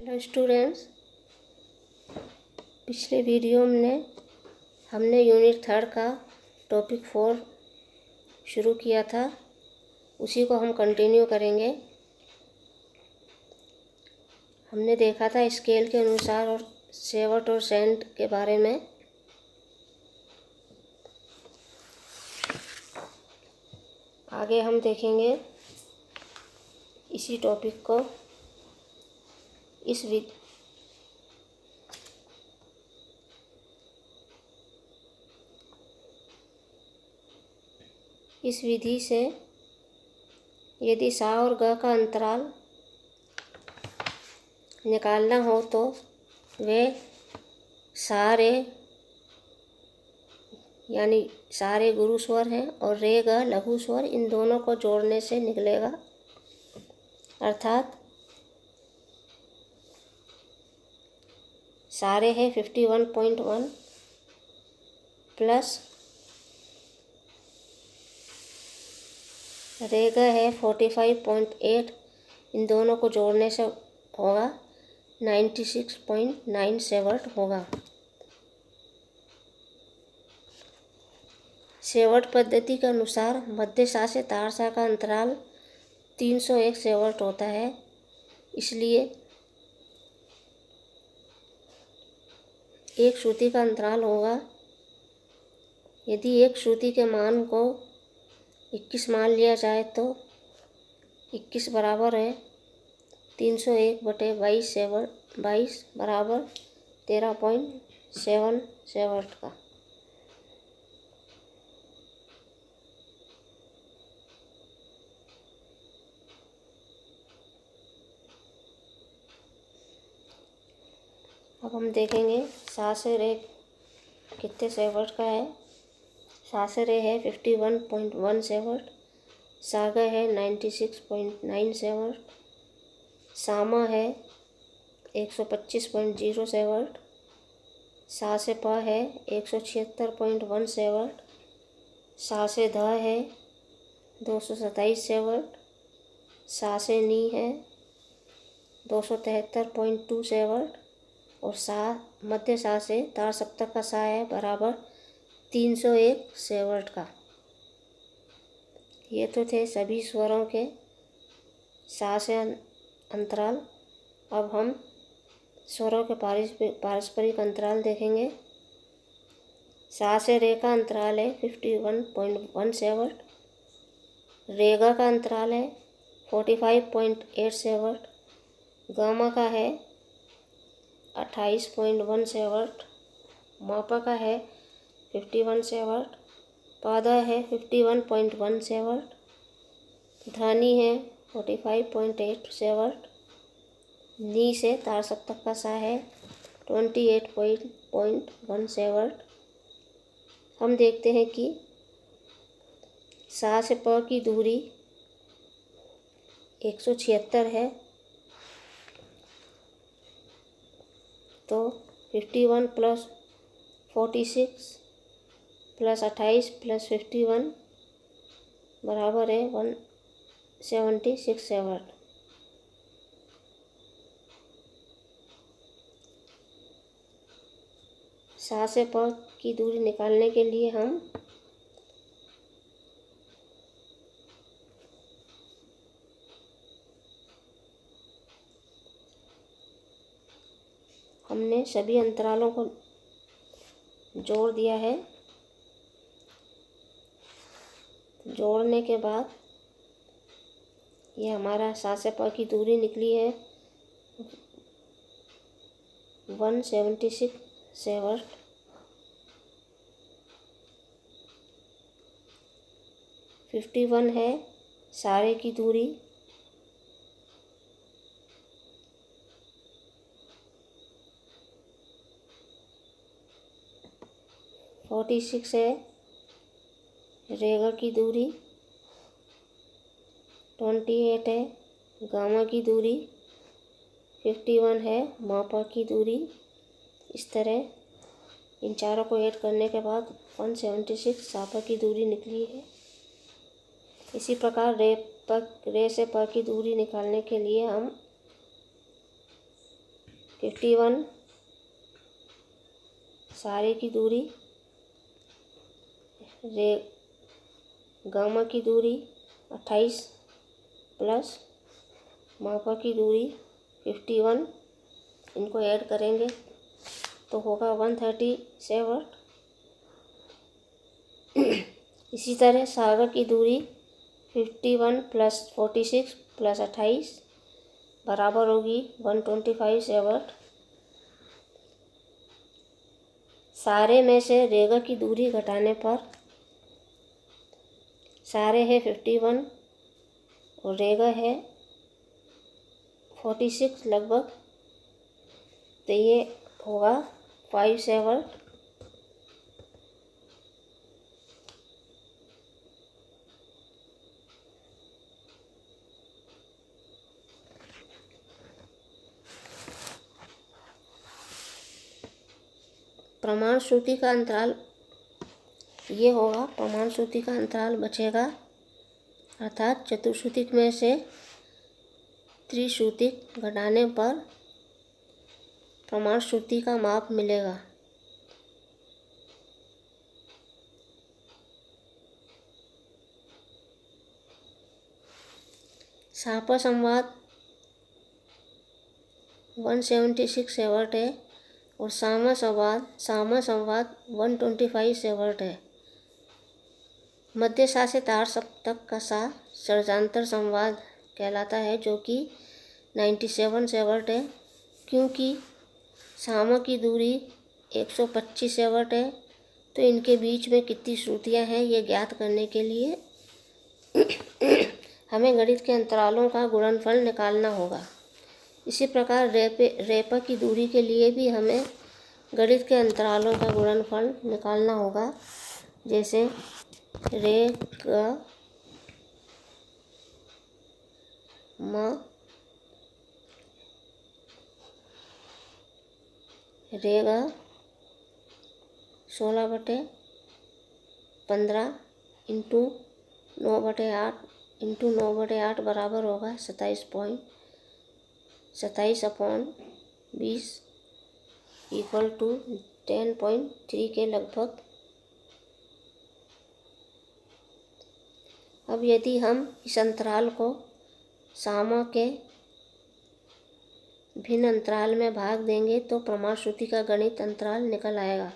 Hello students, पिछले video में हमने यूनिट 3 का टॉपिक 4 शुरू किया था। उसी को हम कंटिन्यू करेंगे। हमने देखा था स्केल के अनुसार और सेवट और सेंट के बारे में। आगे हम देखेंगे इसी टॉपिक को। इस विधि से यदि सा और ग का अंतराल निकालना हो तो वे सारे यानी सारे गुरु स्वर हैं और रे ग लघु स्वर, इन दोनों को जोड़ने से निकलेगा। अर्थात सारे हैं 51.1 प्लस रे ग है 45.8, इन दोनों को जोड़ने से होगा 96.9 सेवट होगा। सेवट पद्धति के अनुसार मध्य सा से तार सा का अंतराल 301 सेवट होता है। इसलिए एक श्रुति का अंतराल होगा। यदि एक श्रुति के मान को 21 मान लिया जाए तो 21 बराबर है 301/22 सेवट, 22 बराबर 13.7 सेवट का। अब हम देखेंगे सा से रे कितने सेवट का है। सा से रे है 51.1 सेवट, सा ग है 96.9 सेवट, सामा है 125.0 सेवट, सा से प है 176.1 सेवट, सा से ध है 227 सेवट, सा से नी है 273.2 सेवट और सा मध्य सा से तार सप्तक का सा है बराबर 301 सेवट का। ये तो थे सभी स्वरों के सा से अंतराल। अब हम स्वरों के पारस्परिक अंतराल देखेंगे। सा से रे का अंतराल है 51.1 सेवट, रे ग का अंतराल है 45.8 सेवट, गामा का है 28.1 सेवट, मापा का है 51 सेवट, पादा है 51.1 सेवट, धानी है 45.8 सेवट, नी से तार सप्तक का सा है 28.1 सेवट। हम देखते हैं कि सा से प की दूरी 176 है, तो 51 प्लस 46 प्लस 28 प्लस 51 बराबर है 176 सेवट। सा से प की दूरी निकालने के लिए हमने सभी अंतरालों को जोड़ दिया है। जोड़ने के बाद ये हमारा सा से प की दूरी निकली है 176 सेवट। 51 है सारे की दूरी, फोर्टी 46 है रे ग की दूरी, 28 है गामा की दूरी, 51 है मापा की दूरी। इस तरह इन चारों को ऐड करने के बाद 176 सापा की दूरी निकली है। इसी प्रकार रे से प की दूरी निकालने के लिए हम 51, सारे की दूरी, रे गामा की दूरी 28 प्लस मापा की दूरी 51, इनको ऐड करेंगे तो होगा 137। इसी तरह सागर की दूरी 51 प्लस 46 प्लस 28 बराबर होगी 125। सारे में से रेगा की दूरी घटाने पर सारे है 51 और रेगा है 46 लगभग, तो ये होगा 57। प्रमाण श्रुति का अंतराल ये होगा, प्रमाण श्रुति का अंतराल बचेगा, अर्थात चतुश्रुतिक में से त्रिश्रुतिक घटाने पर प्रमाण श्रुति का माप मिलेगा। सापा संवाद 176 सेवर्ट है और सामा संवाद 125 सेवर्ट है। मध्य सा से तार सप्तक का सा षड्यंत्र संवाद कहलाता है, जो कि 97 सेवर्ट है। क्योंकि सामा की दूरी 125 सेवर्ट है, तो इनके बीच में कितनी श्रुतियाँ हैं ये ज्ञात करने के लिए हमें गणित के अंतरालों का गुणनफल निकालना होगा। इसी प्रकार रेपा की दूरी के लिए भी हमें गणित के अंतरालों का गुणनफल निकालना होगा। जैसे रेगा रेगा 16/15 इंटू 9/8 बराबर होगा 27/20 इक्वल टू 10.3 के लगभग। अब यदि हम इस अंतराल को सामा के भिन्न अंतराल में भाग देंगे तो प्रमाण श्रुति का गणित अंतराल निकल आएगा।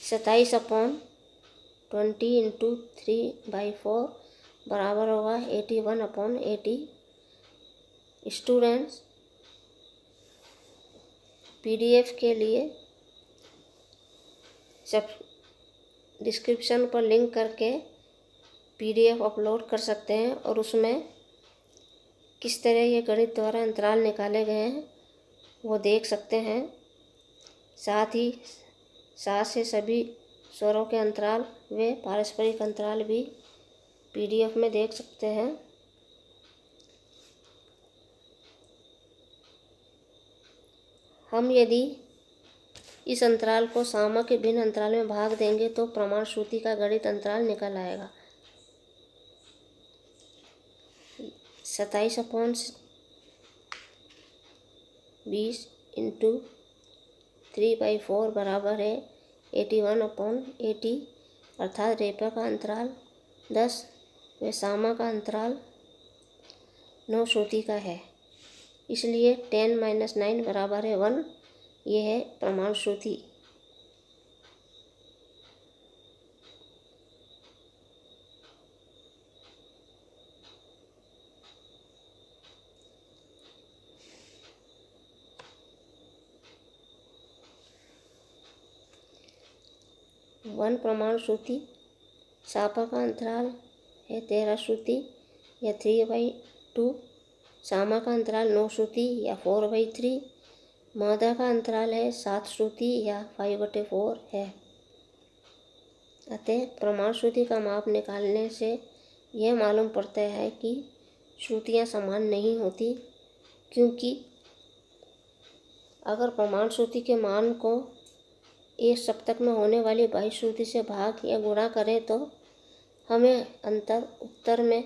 27/20 इंटू 3/4 बराबर होगा 81/80। स्टूडेंट्स PDF के लिए सब डिस्क्रिप्शन पर लिंक करके PDF अपलोड कर सकते हैं और उसमें किस तरह ये गणित द्वारा अंतराल निकाले गए हैं वो देख सकते हैं। साथ ही साथ से सभी स्वरों के अंतराल व पारस्परिक अंतराल भी PDF में देख सकते हैं। हम यदि इस अंतराल को सामा के भिन्न अंतराल में भाग देंगे तो प्रमाण श्रुति का गणित अंतराल निकल आएगा। 27/20 इंटू 3/4 बराबर है 81/80, अर्थात रेपा का अंतराल 10 व सामा का अंतराल 9 श्रुति का है। इसलिए 10 - 9 बराबर है 1। यह है प्रमाण श्रुति। वन प्रमाण श्रुति। सापा का अंतराल है 13 श्रुति या 3/2। सामा का अंतराल 9 श्रुति या 4/3। मादा का अंतराल है 7 श्रुति या 5/4 है। अतः प्रमाण श्रुति का माप निकालने से यह मालूम पड़ता है कि श्रुतियाँ समान नहीं होती, क्योंकि अगर प्रमाण श्रुति के मान को एक सप्तक में होने वाली बाह्य श्रुति से भाग या गुणा करें तो हमें उत्तर में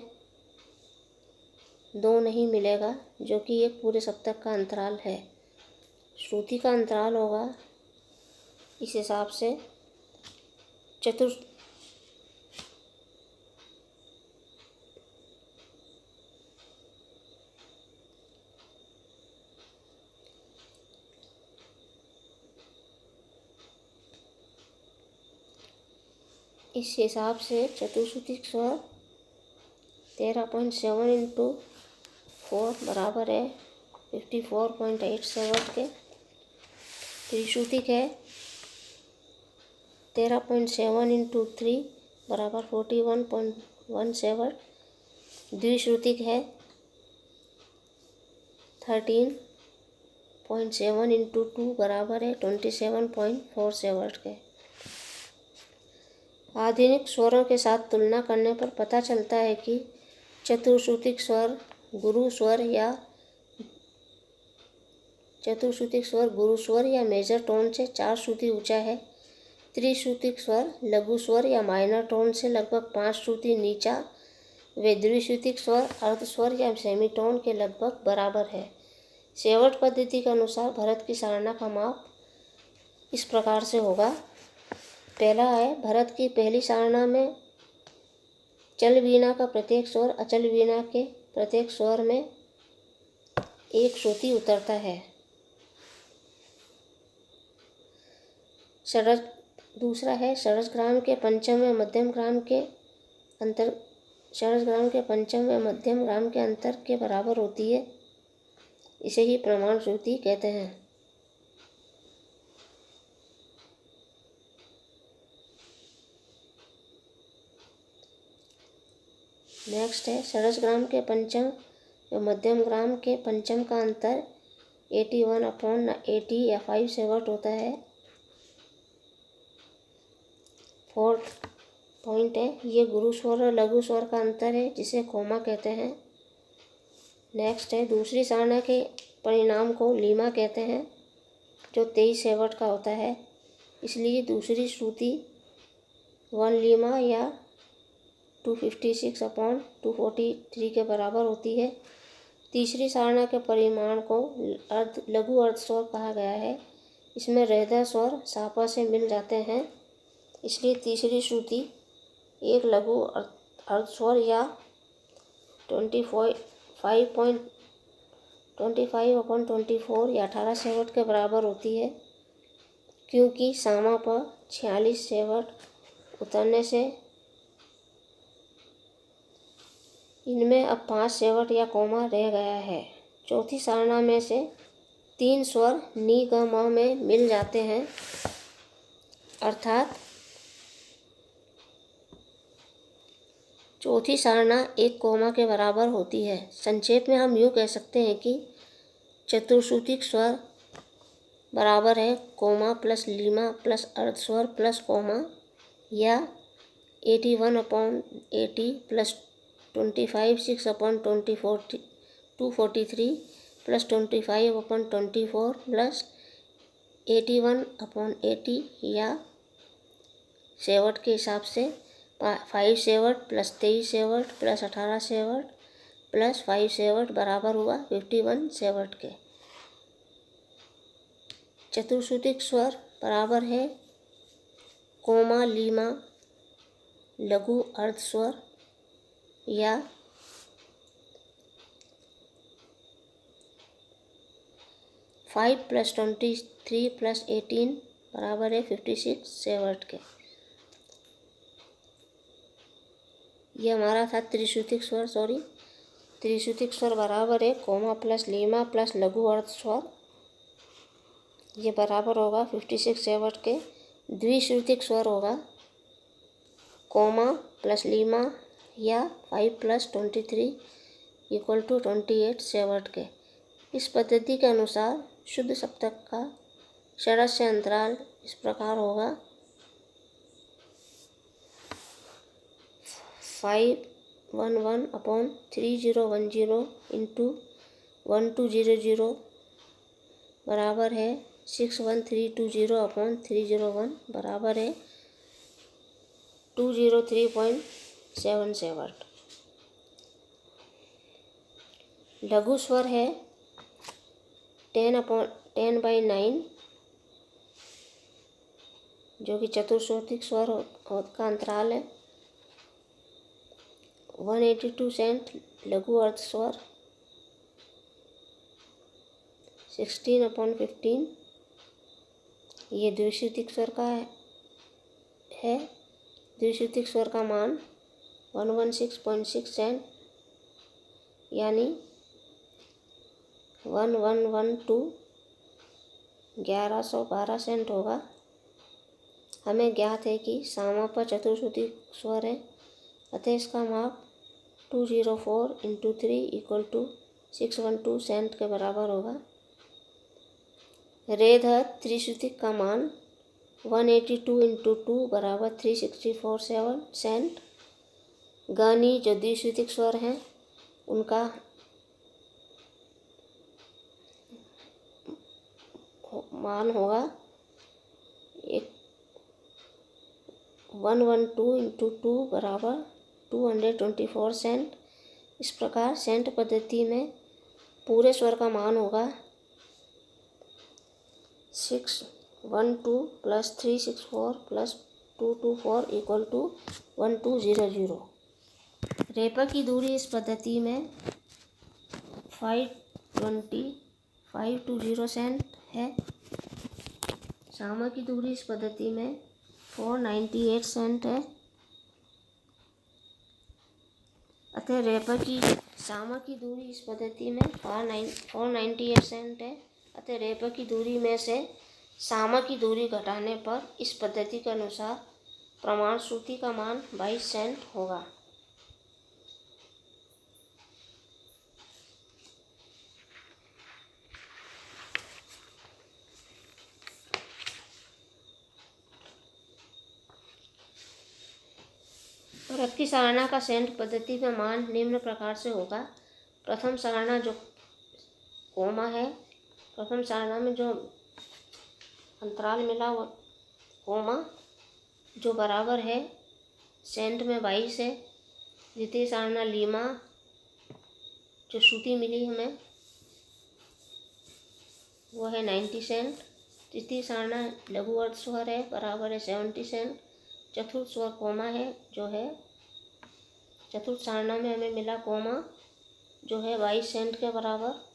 2 नहीं मिलेगा, जो कि एक पूरे सप्तक का अंतराल है। श्रुति का अंतराल होगा इस हिसाब से चतुश्रुतिक स्वर 13.7 इंटू 4 बराबर है 54.87 के। त्रिश्रुतिक है 13.7 इंटू 3 बराबर 41.17। द्विश्रुतिक है 13.7 इंटू 2 बराबर है 27.47 के। आधुनिक स्वरों के साथ तुलना करने पर पता चलता है कि चतुश्रुतिक स्वर गुरु स्वर या मेजर टोन से 4 श्रुति ऊंचा है। त्रिश्रुतिक स्वर लघु स्वर या माइनर टोन से लगभग 5 श्रुति नीचा व द्विश्रुतिक स्वर अर्ध स्वर या सेमीटोन के लगभग बराबर है। सेवट पद्धति के अनुसार भरत की सारणा का माप इस प्रकार से होगा। पहला है, भरत की पहली सारणा में चल वीणा का प्रत्येक स्वर अचल वीणा के प्रत्येक स्वर में एक श्रुति उतरता है। दूसरा है, षड्जग्राम के पंचम व मध्यम ग्राम के अंतर के बराबर होती है। इसे ही प्रमाण श्रुति कहते हैं। नेक्स्ट है, षड्जग्राम के पंचम व मध्यम ग्राम के पंचम का अंतर 81/80 या 5 सेवट होता है। फोर्थ पॉइंट है, ये गुरु स्वर और लघु स्वर का अंतर है जिसे कोमा कहते हैं। नेक्स्ट है, दूसरी सारणा के परिणाम को लीमा कहते हैं जो 23 सेवट का होता है। इसलिए दूसरी श्रुति 1 लीमा या 256/243 के बराबर होती है। तीसरी सारणा के परिमाण को लघु अर्ध स्वर कहा गया है। इसमें हृदय स्वर सापा से मिल जाते हैं, इसलिए तीसरी श्रुति एक लघु अर्ध स्वर या 25/24 या 18 सेवट के बराबर होती है। क्योंकि सामा पर 46 सेवट उतरने से इनमें अब 5 सेवट या कोमा रह गया है। चौथी सारणा में से 3 स्वर नी ग म में मिल जाते हैं, अर्थात चौथी सारणा एक कोमा के बराबर होती है। संक्षेप में हम यूँ कह सकते हैं कि चतुश्रुतिक स्वर बराबर है कोमा प्लस लीमा प्लस अर्ध स्वर प्लस कोमा, या 81/80 प्लस 243 प्लस 25/24 प्लस 81/80 या सेवट के हिसाब से 5 सेवट प्लस 23 सेवट प्लस 18 सेवट प्लस 5 सेवट बराबर हुआ 51 सेवट के। चतुश्रुतिक स्वर बराबर है कोमा लीमा लघु अर्ध स्वर या 5 प्लस 23 प्लस 18 बराबर है 56 सेवट के। ये हमारा था त्रिश्रुतिक स्वर। त्रिश्रुतिक स्वर बराबर है कोमा प्लस लीमा प्लस लघु अर्ध स्वर, ये बराबर होगा 56 सेवट के। द्विश्रुतिक स्वर होगा कोमा प्लस लीमा या 5 प्लस 23 इक्वल टू 28 सेवट के। इस पद्धति के अनुसार शुद्ध सप्तक का षड्ज अंतराल इस प्रकार होगा 511/3010 इंटू 1200 बराबर है 61320/301 बराबर है 203.77। लघु स्वर है 10/9 जो कि चतुश्रुतिक स्वर का अंतराल है। 182 सेंट लघु अर्ध स्वर। 16/15 ये द्विश्रुतिक स्वर का है। द्विश्रुतिक स्वर का मान 116.6 सेंट यानी 1112 सेंट होगा। हमें ज्ञात है कि सामा चतुश्रुति स्वर है, अतः इसका माप 204 × 3 = 612 सेंट के बराबर होगा। रेध त्रिश्रुतिक का मान 182 × 2 = 364 सेंट। गनी जो द्विश्रुतिक स्वर हैं उनका मान होगा 112 × 2 = 224 सेंट। इस प्रकार सेंट पद्धति में पूरे स्वर का मान होगा 612 + 364 + 224 = 1200। रेपा की दूरी इस पद्धति में 520 सेंट है। सामा की दूरी इस पद्धति में 498 सेंट है। अतः रेपा की सामा की दूरी इस पद्धति में 498 सेंट है। अतः रेपा की दूरी में से सामा की दूरी घटाने पर इस पद्धति के अनुसार प्रमाण श्रुति का मान 22 सेंट होगा। रथ की सारणा का सेंट पद्धति में मान निम्न प्रकार से होगा। प्रथम सारणा जो कोमा है, प्रथम सारणा में जो अंतराल मिला वो कोमा जो बराबर है सेंट में 22 है। द्वितीय सारणा लीमा जो श्रुति मिली हमें वो है 90 सेंट। तृतीय सारणा लघु अर्ध स्वर है, बराबर है 70 सेंट। चतुर्थ स्वर कोमा है जो है चतुर्थ सारणा में हमें मिला कोमा जो है 22 सेंट के बराबर।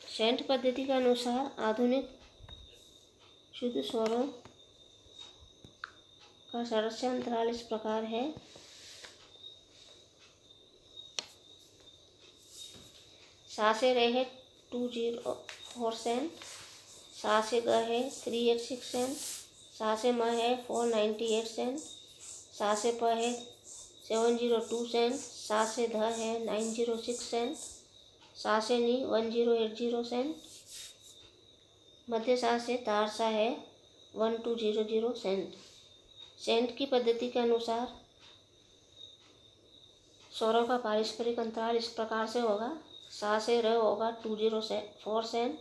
सेंट पद्धति के अनुसार आधुनिक शुद्ध स्वरों का षड्ज अंतराल इस प्रकार है। सा से रे है 204 सेंट। सा से ग है 386 सेंट। सा से म है 498 सेंट। सा से प है 702 सेंट। सा से ध है 906 सेंट। सा से नी 1080 सेंट। मध्य सा से तार सा है 1200 सेंट। सेंट की पद्धति के अनुसार स्वरों का पारस्परिक अंतराल इस प्रकार से होगा। सा से र होगा 204 सेंट।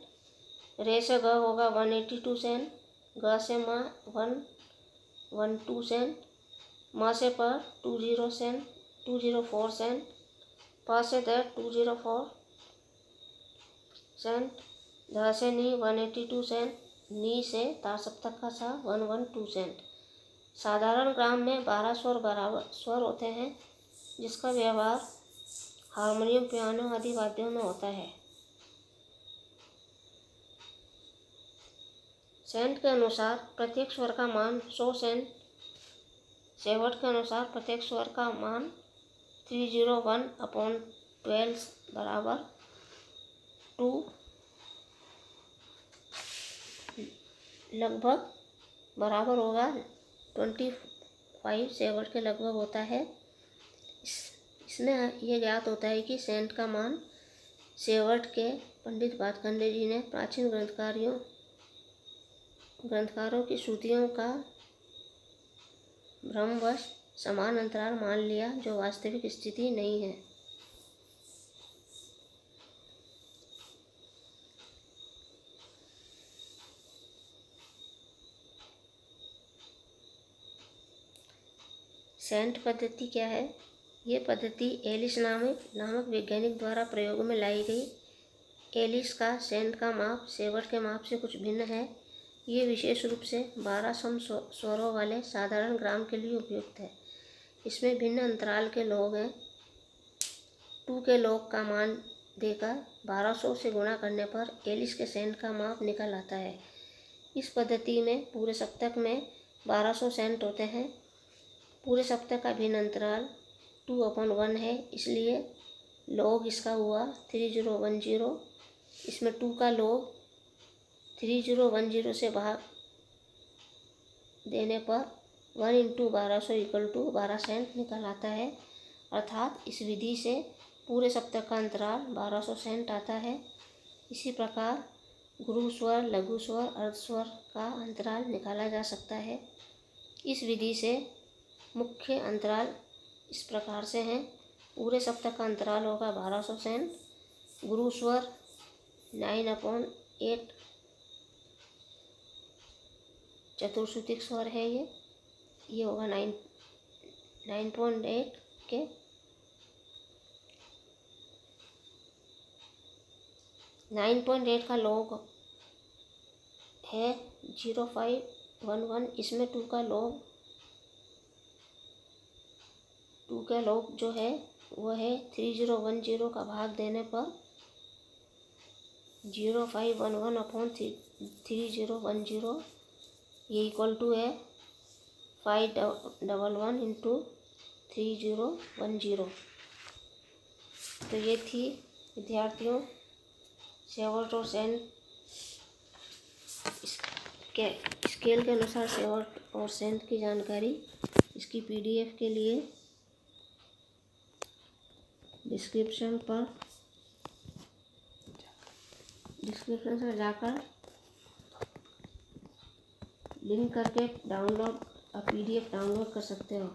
रे से ग होगा 182 सेंट। ग से म 112 सेंट। म से प 204 सेंट। प से द 204 सेंट। ध से नी 182 सेंट। नी से ता सप्तक का सा 112 सेंट। साधारण ग्राम में 12 स्वर बराबर स्वर होते हैं जिसका व्यवहार हारमोनियम, पियानो आदि वाद्यों में होता है। सेंट के अनुसार प्रत्येक स्वर का मान 100 सेंट। सेवट के अनुसार प्रत्येक स्वर का मान 301/12 बराबर 2 लगभग बराबर होगा 25 सेवट के लगभग होता है। इसमें यह ज्ञात होता है कि सेंट का मान सेवट के पंडित भातखंडे जी ने प्राचीन ग्रंथकारों की श्रुतियों का भ्रमवश समान अंतराल मान लिया जो वास्तविक स्थिति नहीं है। सेंट पद्धति क्या है? ये पद्धति एलिस नामक वैज्ञानिक द्वारा प्रयोग में लाई गई। एलिस का सेंट का माप सेवर्ट के माप से कुछ भिन्न है। ये विशेष रूप से 12 सम स्वरों वाले साधारण ग्राम के लिए उपयुक्त है। इसमें भिन्न अंतराल के लॉग हैं। 2 के लॉग का मान देकर 1200 से गुणा करने पर एलिस के सेंट का माप निकल आता है। इस पद्धति में पूरे सप्तक में 1200 सेंट होते हैं। पूरे सप्तक का भिन्न अंतराल 2/1 है, इसलिए लॉग इसका हुआ 3010। इसमें 2 का लॉग 3010 से भाग देने पर 1 × 1200 = 12 सेंट निकल आता है। अर्थात इस विधि से पूरे सप्तक का अंतराल 1200 सेंट आता है। इसी प्रकार गुरु स्वर, लघु स्वर, अर्ध स्वर का अंतराल निकाला जा सकता है। इस विधि से मुख्य अंतराल इस प्रकार से हैं। पूरे सप्तक का अंतराल होगा 1200 सेंट। गुरु स्वर 9/8 चतुर्श्रुतिक स्वर है। ये होगा 9.8 के 9.8 का लॉग है 0511। इसमें 2 का लॉग जो है वह है 3010 का भाग देने पर 0511/3010 ये = है 511 × 3010। तो ये थी विद्यार्थियों सेवर्ट और सेंट स्केल के अनुसार सेवर्ट और सेंट की जानकारी। इसकी PDF के लिए डिस्क्रिप्शन से जाकर लिंक करके PDF डाउनलोड कर सकते हो।